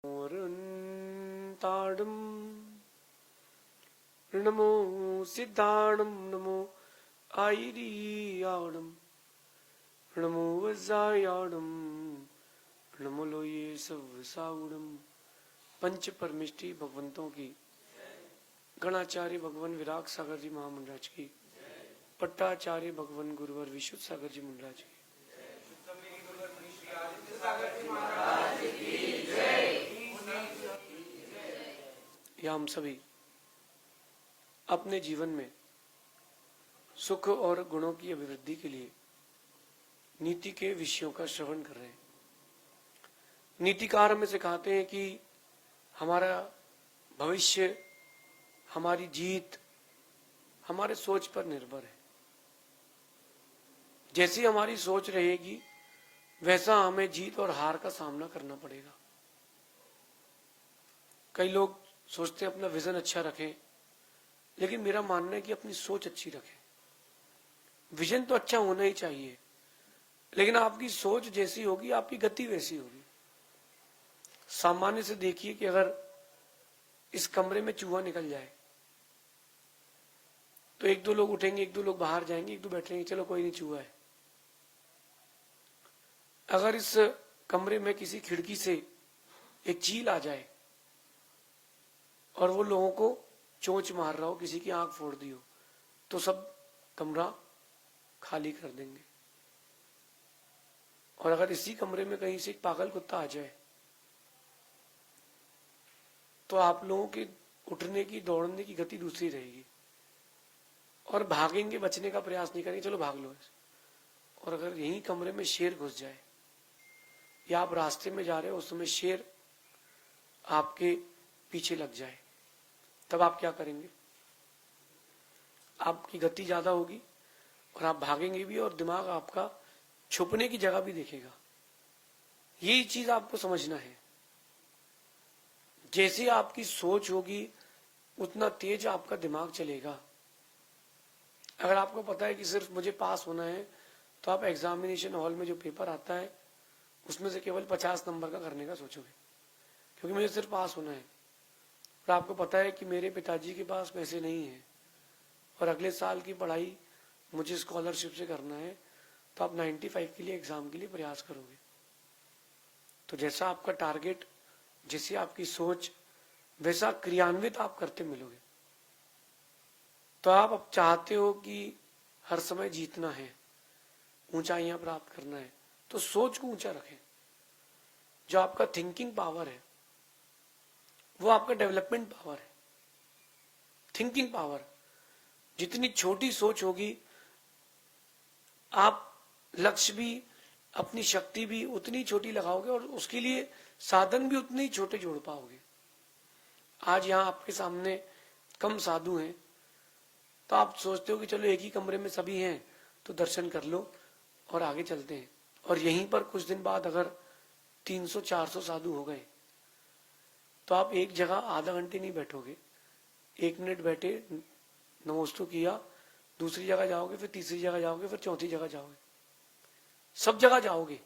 मोरन्ताडं नमो सिद्धाणं नमो आयरियाणं नमो वज्रायाणं नमो लोये सवसाउणं। पंच परमिष्टि भगवंतों की, गणाचार्य भगवान विराग सागर जी महामंडराज की, पट्टाचार्य भगवान गुरुवर विशुद्ध सागर जी महाराज की, या हम सभी अपने जीवन में सुख और गुणों की अभिवृद्धि के लिए नीति के विषयों का श्रवण कर रहे हैं। नीतिकार हमें सिखाते हैं कि हमारा भविष्य, हमारी जीत हमारे सोच पर निर्भर है। जैसी हमारी सोच रहेगी वैसा हमें जीत और हार का सामना करना पड़ेगा। कई लोग सोचते हैं अपना विजन अच्छा रखें, लेकिन मेरा मानना है कि अपनी सोच अच्छी रखें। विजन तो अच्छा होना ही चाहिए, लेकिन आपकी सोच जैसी होगी आपकी गति वैसी होगी। सामान्य से देखिए कि अगर इस कमरे में चूहा निकल जाए तो एक दो लोग उठेंगे, एक दो लोग बाहर जाएंगे, एक दो बैठेंगे, चलो कोई नहीं चूहा है। अगर इस कमरे में किसी खिड़की से एक चील आ जाए और वो लोगों को चोंच मार रहा हो, किसी की आंख फोड़ दी हो, तो सब कमरा खाली कर देंगे। और अगर इसी कमरे में कहीं से एक पागल कुत्ता आ जाए तो आप लोगों के उठने की, दौड़ने की गति दूसरी रहेगी और भागेंगे, बचने का प्रयास नहीं करेंगे, चलो भाग लो। और अगर यही कमरे में शेर घुस जाए या आप रास्ते में जा रहे हो उस समय शेर आपके पीछे लग जाए, तब आप क्या करेंगे? आपकी गति ज्यादा होगी और आप भागेंगे भी और दिमाग आपका छुपने की जगह भी देखेगा। यही चीज आपको समझना है। जैसी आपकी सोच होगी उतना तेज आपका दिमाग चलेगा। अगर आपको पता है कि सिर्फ मुझे पास होना है तो आप एग्जामिनेशन हॉल में जो पेपर आता है उसमें से केवल 50 नंबर का करने का सोचोगे, क्योंकि मुझे सिर्फ पास होना है। और आपको पता है कि मेरे पिताजी के पास पैसे नहीं है और अगले साल की पढ़ाई मुझे स्कॉलरशिप से करना है, तो आप 95 के लिए एग्जाम के लिए प्रयास करोगे। तो जैसा आपका टारगेट, जैसी आपकी सोच, वैसा क्रियान्वित आप करते मिलोगे। तो आप अब चाहते हो कि हर समय जीतना है, ऊंचाइयां प्राप्त करना है, तो सोच को ऊंचा रखें। जो आपका थिंकिंग पावर है वो आपका डेवलपमेंट पावर है। थिंकिंग पावर, जितनी छोटी सोच होगी आप लक्ष्य भी, अपनी शक्ति भी उतनी छोटी लगाओगे और उसके लिए साधन भी उतने ही छोटे जोड़ पाओगे। आज यहाँ आपके सामने कम साधु हैं, तो आप सोचते हो कि चलो एक ही कमरे में सभी हैं तो दर्शन कर लो और आगे चलते हैं। और यहीं पर कुछ दिन बाद अगर 300-400 साधु हो गए तो आप एक जगह आधा घंटे नहीं बैठोगे, 1 मिनट बैठे, नमोस्तु किया, दूसरी जगह जाओगे, फिर तीसरी जगह जाओगे, फिर चौथी जगह जाओगे, सब जगह जाओगे,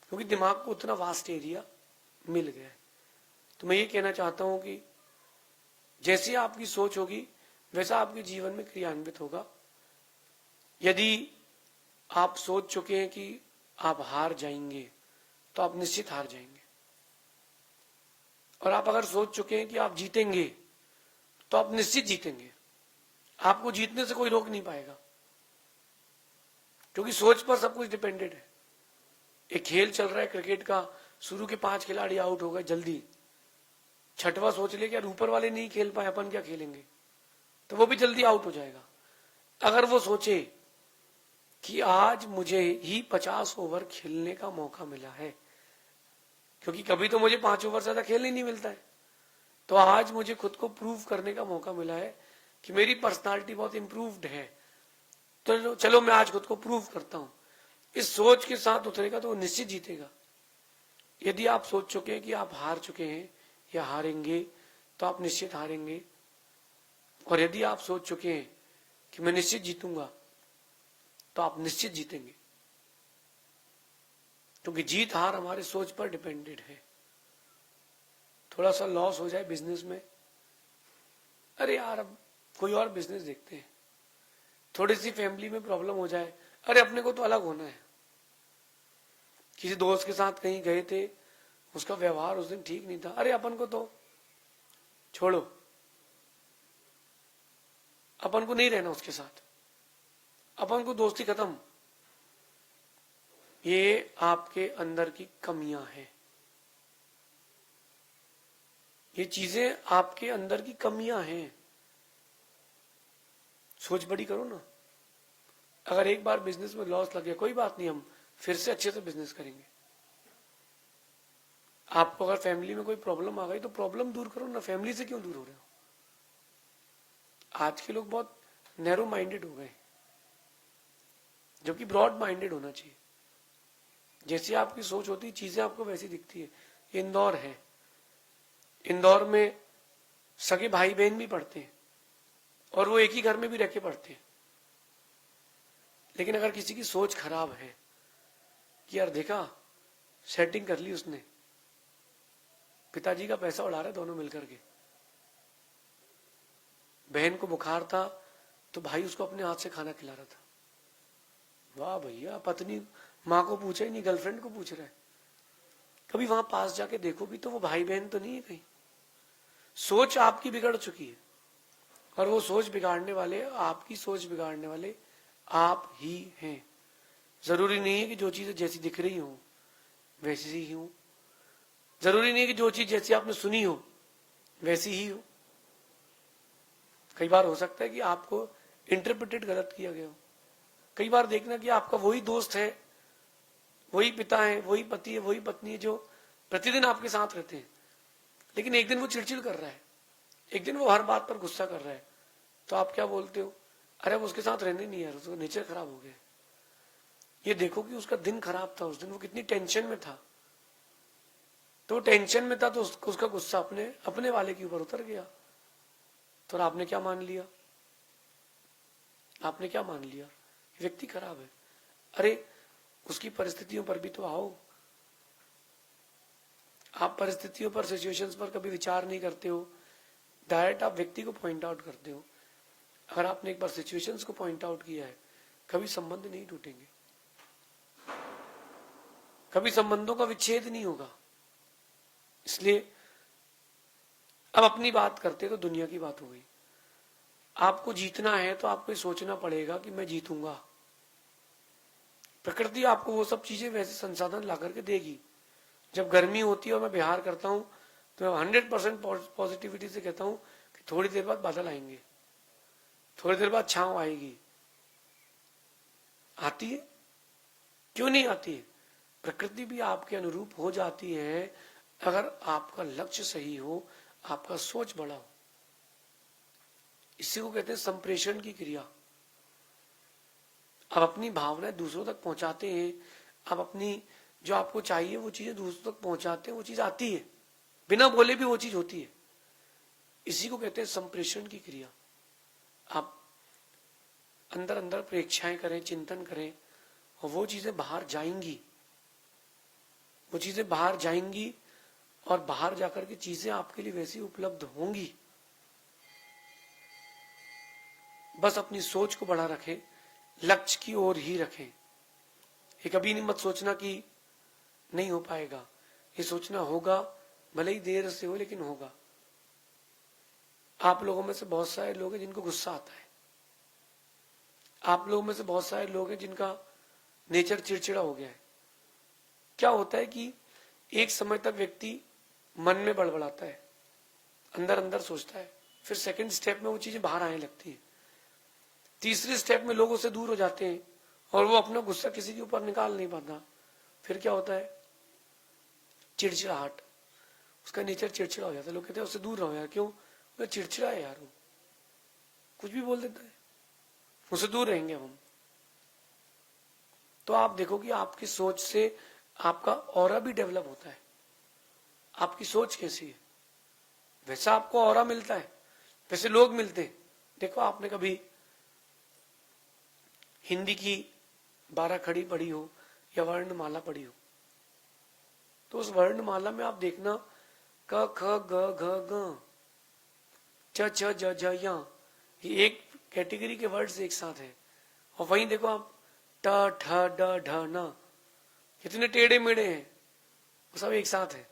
क्योंकि दिमाग को उतना वास्ट एरिया मिल गया है। तो मैं ये कहना चाहता हूं कि जैसी आपकी सोच होगी वैसा आपके जीवन में क्रियान्वित होगा। यदि आप सोच चुके हैं कि आप हार जाएंगे तो आप निश्चित हार जाएंगे, और आप अगर सोच चुके हैं कि आप जीतेंगे तो आप निश्चित जीतेंगे। आपको जीतने से कोई रोक नहीं पाएगा, क्योंकि सोच पर सब कुछ डिपेंडेंट है। एक खेल चल रहा है क्रिकेट का, शुरू के 5 खिलाड़ी आउट हो गए जल्दी, छठवां सोच ले कि यार ऊपर वाले नहीं खेल पाए, अपन क्या खेलेंगे, तो वो भी जल्दी आउट हो जाएगा। अगर वो सोचे कि आज मुझे ही 50 ओवर खेलने का मौका मिला है, क्योंकि कभी तो मुझे 5 ओवर ज्यादा खेलने ही नहीं मिलता है, तो आज मुझे खुद को प्रूव करने का मौका मिला है कि मेरी पर्सनालिटी बहुत इंप्रूव्ड है, तो चलो मैं आज खुद को प्रूव करता हूं। इस सोच के साथ उतरेगा तो वो निश्चित जीतेगा। यदि आप सोच चुके हैं कि आप हार चुके हैं या हारेंगे तो आप निश्चित हारेंगे, और यदि आप सोच चुके हैं कि मैं निश्चित जीतूंगा तो आप निश्चित जीतेंगे, क्योंकि जीत हार हमारे सोच पर डिपेंडेड है। थोड़ा सा लॉस हो जाए बिजनेस में, अरे यार अब कोई और बिजनेस देखते हैं। थोड़ी सी फैमिली में प्रॉब्लम हो जाए, अरे अपने को तो अलग होना है। किसी दोस्त के साथ कहीं गए थे, उसका व्यवहार उस दिन ठीक नहीं था, अरे अपन को तो छोड़ो, अपन को नहीं रहना उसके साथ, अपन को दोस्ती खत्म। ये आपके अंदर की कमियां हैं, ये चीजें आपके अंदर की कमियां हैं। सोच बड़ी करो ना। अगर एक बार बिजनेस में लॉस लग गया, कोई बात नहीं, हम फिर से अच्छे से बिजनेस करेंगे। आपको अगर फैमिली में कोई प्रॉब्लम आ गई तो प्रॉब्लम दूर करो ना, फैमिली से क्यों दूर हो रहे हो? आज के लोग बहुत नैरो माइंडेड हो गए, जबकि ब्रॉड माइंडेड होना चाहिए। जैसी आपकी सोच होती है, चीजें आपको वैसी दिखती है। इंदौर है, इंदौर में सगे भाई बहन भी पढ़ते हैं और वो एक ही घर में भी रह के पढ़ते हैं। लेकिन अगर किसी की सोच खराब है कि यार देखा, सेटिंग कर ली उसने, पिताजी का पैसा उड़ा रहे दोनों मिलकर के, बहन को बुखार था तो भाई उसको अपने हाथ से खाना खिला रहा था। वाह भैया, पत्नी माँ को पूछा ही नहीं, गर्लफ्रेंड को पूछ रहा है। कभी वहां पास जाके देखो भी तो वो भाई बहन तो नहीं है कहीं। सोच आपकी बिगड़ चुकी है, और वो सोच बिगाड़ने वाले, आपकी सोच बिगाड़ने वाले आप ही हैं। जरूरी नहीं है कि जो चीजें जैसी दिख रही हो वैसी ही हो, जरूरी नहीं है कि जो चीज जैसी आपने सुनी हो वैसी ही हो। कई बार हो सकता है कि आपको इंटरप्रिटेट गलत किया गया हो। कई बार देखना कि आपका वही दोस्त है, वही पिता है, वही पति है, वही पत्नी है जो प्रतिदिन आपके साथ रहते हैं, लेकिन एक दिन वो चिड़चिड़ कर रहा है, एक दिन वो हर बात पर गुस्सा कर रहा है, तो आप क्या बोलते हो? अरे अब उसके साथ रहने नहीं यार, उसका नेचर खराब हो गया। ये देखो कि उसका दिन खराब था, उस दिन वो कितनी टेंशन में था, तो वो टेंशन में था तो उसका गुस्सा अपने वाले के ऊपर उतर गया। तो आपने क्या मान लिया? आपने क्या मान लिया? व्यक्ति खराब है। अरे उसकी परिस्थितियों पर भी तो आओ। आप परिस्थितियों पर, सिचुएशंस पर कभी विचार नहीं करते हो, डायरेक्ट आप व्यक्ति को पॉइंट आउट करते हो। अगर आपने एक बार सिचुएशंस को पॉइंट आउट किया है, कभी संबंध नहीं टूटेंगे, कभी संबंधों का विच्छेद नहीं होगा। इसलिए अब अपनी बात करते तो दुनिया की बात हो गई। आपको जीतना है तो आपको सोचना पड़ेगा कि मैं जीतूंगा। प्रकृति आपको वो सब चीजें, वैसे संसाधन ला करके देगी। जब गर्मी होती है और मैं बिहार करता हूं तो मैं 100% पॉजिटिविटी से कहता हूं कि थोड़ी देर बाद बादल आएंगे, थोड़ी देर बाद छांव आएगी। आती है, क्यों नहीं आती है? प्रकृति भी आपके अनुरूप हो जाती है अगर आपका लक्ष्य सही हो, आपका सोच बड़ा हो। इसी को कहते हैं संप्रेषण की क्रिया। आप अपनी भावनाएं दूसरों तक पहुंचाते हैं, आप अपनी जो आपको चाहिए वो चीजें दूसरों तक पहुंचाते हैं, वो चीज आती है, बिना बोले भी वो चीज होती है। इसी को कहते हैं संप्रेषण की क्रिया। आप अंदर अंदर प्रेक्षाएं करें, चिंतन करें, और वो चीजें बाहर जाएंगी, वो चीजें बाहर जाएंगी, और बाहर जाकर के चीजें आपके लिए वैसी उपलब्ध होंगी। बस अपनी सोच को बढ़ा रखें, लक्ष्य की ओर ही रखें। ये कभी नहीं मत सोचना कि नहीं हो पाएगा, ये सोचना होगा, भले ही देर से हो लेकिन होगा। आप लोगों में से बहुत सारे लोग हैं जिनको गुस्सा आता है, आप लोगों में से बहुत सारे लोग हैं जिनका नेचर चिड़चिड़ा हो गया है। क्या होता है कि एक समय तक व्यक्ति मन में बड़बड़ाता है, अंदर अंदर सोचता है, फिर सेकंड स्टेप में वो चीजें बाहर आने लगती है, तीसरे स्टेप में लोगों से दूर हो जाते हैं और वो अपना गुस्सा किसी के ऊपर निकाल नहीं पाता। फिर क्या होता है? चिड़चिड़ाहट, उसका नेचर चिड़चिड़ा हो जाता है। लोग कहते हैं उससे दूर रहो यार, क्यों? वो चिड़चिड़ा है यार, वो कुछ भी बोल देता है, उससे दूर रहेंगे हम। तो आप देखो कि आपकी सोच से आपका ऑरा भी डेवलप होता है। आपकी सोच कैसी है वैसा आपको ऑरा मिलता है, वैसे लोग मिलते हैं। देखो आपने कभी हिंदी की 12 खड़ी पढ़ी हो या वर्णमाला पढ़ी हो, तो उस वर्णमाला में आप देखना क ख ग घ ग च छ ज झ य, ये एक कैटेगरी के वर्ड्स एक साथ है। और वहीं देखो आप ट ठ ड ढ न, कितने टेढ़े मेढ़े हैं, वो सब एक साथ है।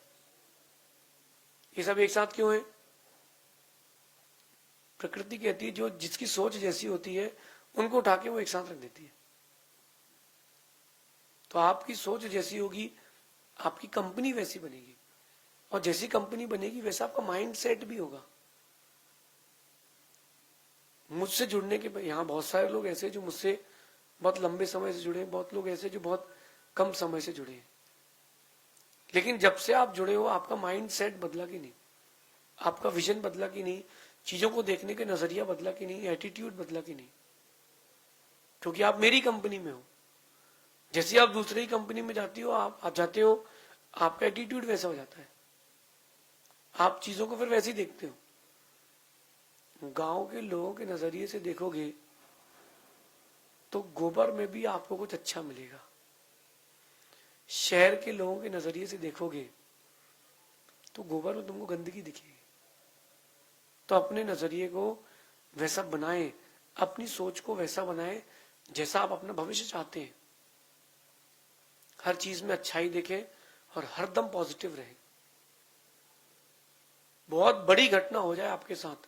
ये सब एक साथ क्यों है? प्रकृति कहती है जो जिसकी सोच जैसी होती है उनको उठा के वो एक साथ रख देती है। तो आपकी सोच जैसी होगी आपकी कंपनी वैसी बनेगी, और जैसी कंपनी बनेगी वैसा आपका माइंड सेट भी होगा। मुझसे जुड़ने के यहाँ बहुत सारे लोग ऐसे जो मुझसे बहुत लंबे समय से जुड़े हैं, बहुत लोग ऐसे जो बहुत कम समय से जुड़े हैं, लेकिन जब से आप जुड़े हो आपका माइंड सेट बदला कि नहीं, आपका विजन बदला कि नहीं, चीजों को देखने के नजरिया बदला कि नहीं, एटीट्यूड बदला कि नहीं, क्योंकि आप मेरी कंपनी में हो। जैसे आप दूसरी कंपनी में जाती हो, आप जाते हो, आपका एटीट्यूड वैसा हो जाता है, आप चीजों को फिर वैसे ही देखते हो। गांव के लोगों के नजरिए से देखोगे तो गोबर में भी आपको कुछ अच्छा मिलेगा, शहर के लोगों के नजरिए से देखोगे तो गोबर में तुमको गंदगी दिखेगी। तो अपने नजरिए को वैसा बनाए, अपनी सोच को वैसा बनाए जैसा आप अपना भविष्य चाहते हैं। हर चीज में अच्छाई देखें और हरदम पॉजिटिव रहें। बहुत बड़ी घटना हो जाए आपके साथ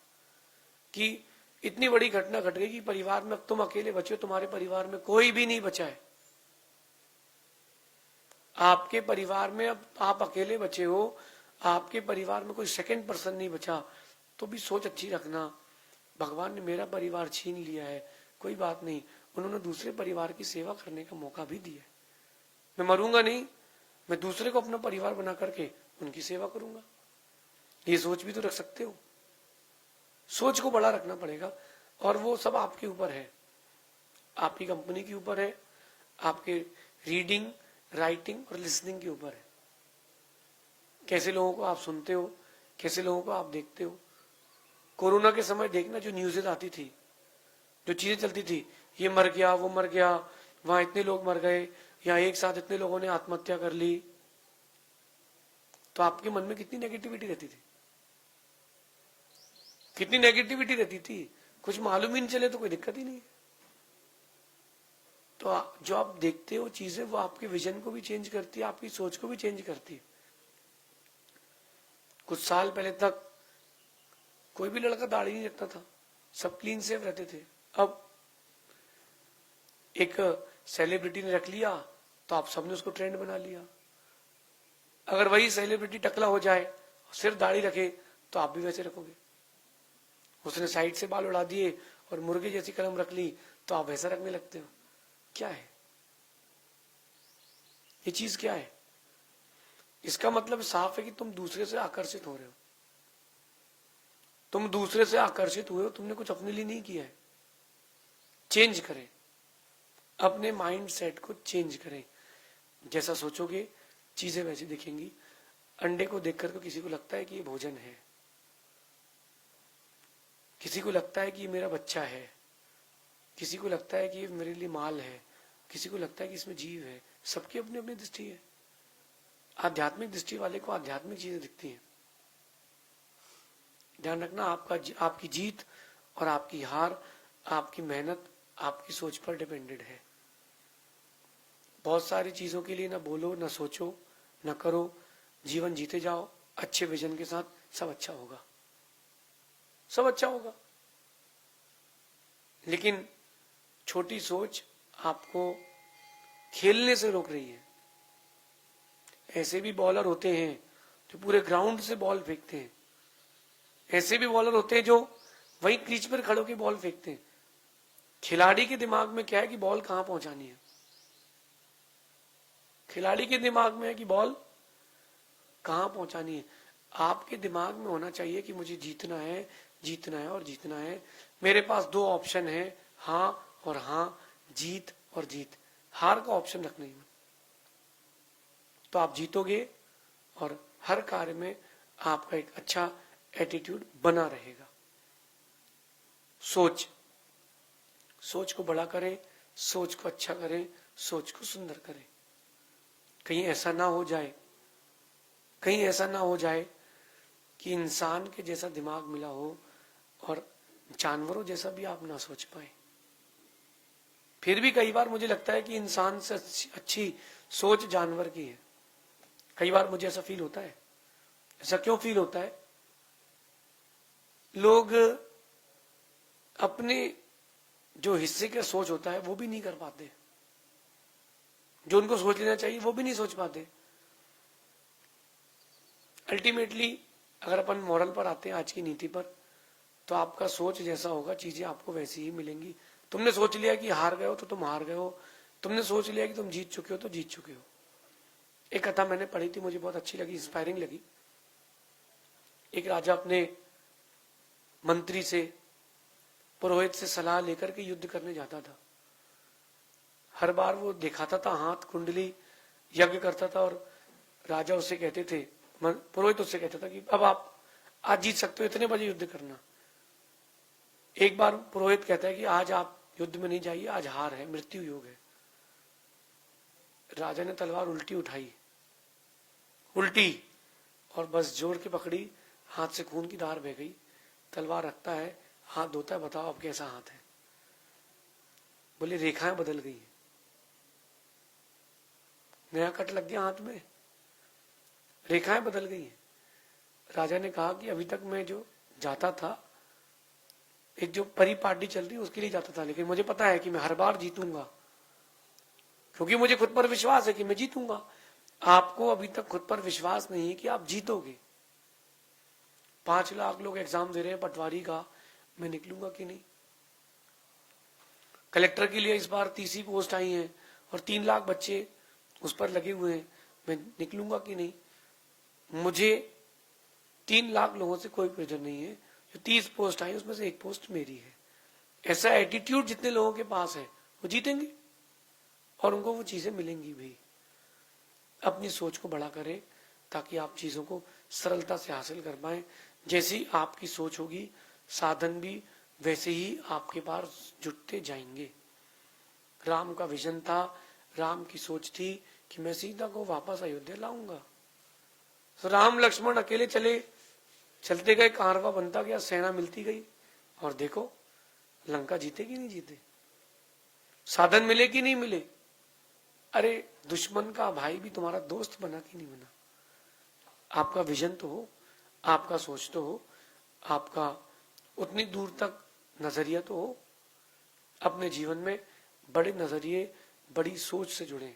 कि इतनी बड़ी घटना घट गई कि परिवार में अब तुम अकेले बचे हो, तुम्हारे परिवार में कोई भी नहीं बचा है, आपके परिवार में अब आप अकेले बचे हो, आपके परिवार में कोई सेकंड पर्सन नहीं बचा, तो भी सोच अच्छी रखना, भगवान ने मेरा परिवार छीन लिया है, कोई बात नहीं, उन्होंने दूसरे परिवार की सेवा करने का मौका भी दिया है। मैं मरूंगा नहीं, मैं दूसरे को अपना परिवार बना करके उनकी सेवा करूंगा। ये सोच भी तो रख सकते हो। सोच को बड़ा रखना पड़ेगा, और वो सब आपके ऊपर है, आपकी कंपनी के ऊपर है, आपके रीडिंग, राइटिंग और लिसनिंग के ऊपर है। कैसे लोगों को आप सुनते हो, कैसे लोगों को आप देखते हो। कोरोना के समय देखना जो न्यूज़ेस आती थी, जो चीजें चलती थी, ये मर गया, वो मर गया, वहां इतने लोग मर गए, या एक साथ इतने लोगों ने आत्महत्या कर ली, तो आपके मन में कितनी नेगेटिविटी रहती थी, कितनी नेगेटिविटी रहती थी। कुछ मालूम ही नहीं चले तो कोई दिक्कत ही नहीं। तो जो आप देखते हो चीजें, वो आपके विजन को भी चेंज करती है, आपकी सोच को भी चेंज करती है। कुछ साल पहले तक कोई भी लड़का दाढ़ी नहीं रखता था, सब क्लीन सेव रहते थे। अब एक सेलिब्रिटी ने रख लिया तो आप सबने उसको ट्रेंड बना लिया। अगर वही सेलिब्रिटी टकला हो जाए, सिर्फ दाढ़ी रखे, तो आप भी वैसे रखोगे। उसने साइड से बाल उड़ा दिए और मुर्गे जैसी कलम रख ली, तो आप वैसा रखने लगते हो। क्या है ये चीज? क्या है? इसका मतलब साफ है कि तुम दूसरे से आकर्षित हो रहे हो। तुम दूसरे से आकर्षित हुए हो, तुमने कुछ अपने लिए नहीं किया है। चेंज करें, अपने माइंड सेट को चेंज करें। जैसा सोचोगे चीजें वैसी दिखेंगी। अंडे को देखकर तो किसी को लगता है कि ये भोजन है, किसी को लगता है कि ये मेरा बच्चा है, किसी को लगता है कि ये मेरे लिए माल है, किसी को लगता है कि इसमें जीव है। सबकी अपनी अपनी दृष्टि है। आध्यात्मिक दृष्टि वाले को आध्यात्मिक चीजें दिखती हैं। ध्यान रखना, आपकी जीत और आपकी हार आपकी मेहनत, आपकी सोच पर डिपेंडेड है। बहुत सारी चीजों के लिए ना बोलो, ना सोचो, ना करो, जीवन जीते जाओ अच्छे विजन के साथ। सब अच्छा होगा, सब अच्छा होगा। लेकिन छोटी सोच आपको खेलने से रोक रही है। ऐसे भी बॉलर होते हैं जो पूरे ग्राउंड से बॉल फेंकते हैं, ऐसे भी बॉलर होते हैं जो वही क्रीज पर खड़े होकर बॉल फेंकते हैं। खिलाड़ी के दिमाग में क्या है कि बॉल कहां पहुंचानी है। खिलाड़ी के दिमाग में है कि बॉल कहां पहुंचानी है। आपके दिमाग में होना चाहिए कि मुझे जीतना है, जीतना है और जीतना है। मेरे पास दो ऑप्शन है, हां और हां, जीत और जीत। हार का ऑप्शन रखना ही मत, तो आप जीतोगे और हर कार्य में आपका एक अच्छा एटीट्यूड बना रहेगा। सोच को बड़ा करें, सोच को अच्छा करें, सोच को सुंदर करें। कहीं ऐसा ना हो जाए कि इंसान के जैसा दिमाग मिला हो और जानवरों जैसा भी आप ना सोच पाए। फिर भी कई बार मुझे लगता है कि इंसान से अच्छी सोच जानवर की है। कई बार मुझे ऐसा फील होता है। ऐसा क्यों फील होता है? लोग अपने जो हिस्से का सोच होता है वो भी नहीं कर पाते, जो उनको सोच लेना चाहिए वो भी नहीं सोच पाते। अल्टीमेटली अगर अपन मॉरल पर आते हैं, आज की नीति पर, तो आपका सोच जैसा होगा चीजें आपको वैसी ही मिलेंगी। तुमने सोच लिया कि हार गए हो तो तुम हार गए हो, तुमने सोच लिया कि तुम जीत चुके हो तो जीत चुके हो। एक कथा मैंने पढ़ी थी, मुझे बहुत अच्छी लगी, इंस्पायरिंग लगी। एक राजा अपने मंत्री से, पुरोहित से सलाह लेकर के युद्ध करने जाता था। हर बार वो दिखाता था हाथ कुंडली, यज्ञ करता था, और राजा उससे कहते थे, पुरोहित उससे कहता था कि अब आप आज जीत सकते हो, इतने बजे युद्ध करना। एक बार पुरोहित कहता है कि आज आप युद्ध में नहीं जाइए, आज हार है, मृत्यु योग है। राजा ने तलवार उल्टी उठाई, उल्टी, और बस जोर के पकड़ी, हाथ से खून की धार बह गई। तलवार रखता है, हाथ धोता है, बताओ अब कैसा हाथ है? बोले रेखाएं बदल गई, नया कट लग गया हाथ में, रेखाएं बदल गई हैं। राजा ने कहा कि अभी तक मैं जो जाता था, एक जो परिपाटी चल रही उसके लिए जाता था, लेकिन मुझे पता है कि मैं हर बार जीतूंगा, क्योंकि मुझे खुद पर विश्वास है कि मैं जीतूंगा। आपको अभी तक खुद पर विश्वास नहीं है कि आप जीतोगे। 5 लाख लोग एग्जाम दे रहे हैं पटवारी का, मैं निकलूंगा कि नहीं? कलेक्टर के लिए इस बार 30 पोस्ट आई हैं और 3 लाख बच्चे उस पर लगे हुए हैं, मैं निकलूंगा कि नहीं? मुझे 3 लाख लोगों से कोई प्रयोजन नहीं है, जो 30 पोस्ट आई उसमें से एक पोस्ट मेरी है। ऐसा एटीट्यूड जितने लोगों के पास है वो जीतेंगे और उनको वो चीजें मिलेंगी भी। अपनी सोच को बड़ा करें ताकि आप चीजों को सरलता से हासिल कर पाए। जैसी आपकी सोच होगी, साधन भी वैसे ही आपके पास जुटते जाएंगे। राम का विजन था, राम की सोच थी कि मैं सीता को वापस अयोध्या लाऊंगा। तो राम लक्ष्मण अकेले चलते गए, कारवां बनता गया, सेना मिलती गई, और देखो लंका जीते कि नहीं जीते, साधन मिले कि नहीं मिले। अरे दुश्मन का भाई भी तुम्हारा दोस्त बना कि नहीं बना? आपका विजन तो हो, आपका सोच तो हो, आपका उतनी दूर तक नजरिया तो हो। अपने जीवन में बड़े नजरिए, बड़ी सोच से जुड़े।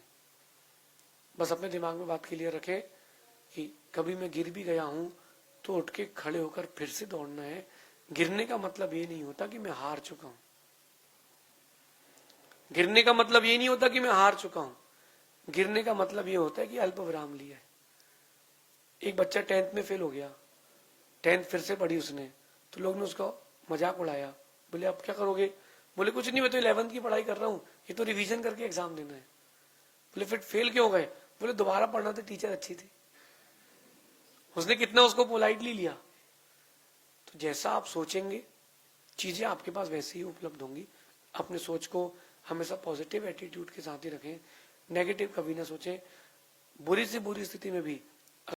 बस अपने दिमाग में बात क्लियर रखें कि कभी मैं गिर भी गया हूं तो उठ के खड़े होकर फिर से दौड़ना है। गिरने का मतलब ये नहीं होता कि मैं हार चुका हूं। गिरने का मतलब ये नहीं होता कि मैं हार चुका हूं। गिरने का मतलब ये होता है कि अल्प विराम लिया है। एक बच्चा 10th में फेल हो गया, 10th फिर से पढ़ी उसने, तो लोग ने उसका मजाक उड़ाया, बोले अब क्या करोगे? बोले कुछ नहीं, मैं तो 11th की पढ़ाई कर रहा हूं, ये तो रिवीजन करके एग्जाम देना है। बोले फिर फेल क्यों गए? बोले दोबारा पढ़ना था, टीचर अच्छी थी। उसने कितना उसको पोलाइटली लिया। तो जैसा आप सोचेंगे चीजें आपके पास वैसे ही उपलब्ध होंगी। अपने सोच को हमेशा पॉजिटिव एटीट्यूड के साथ ही रखें, नेगेटिव कभी ना सोचें। बुरी से बुरी स्थिति में भी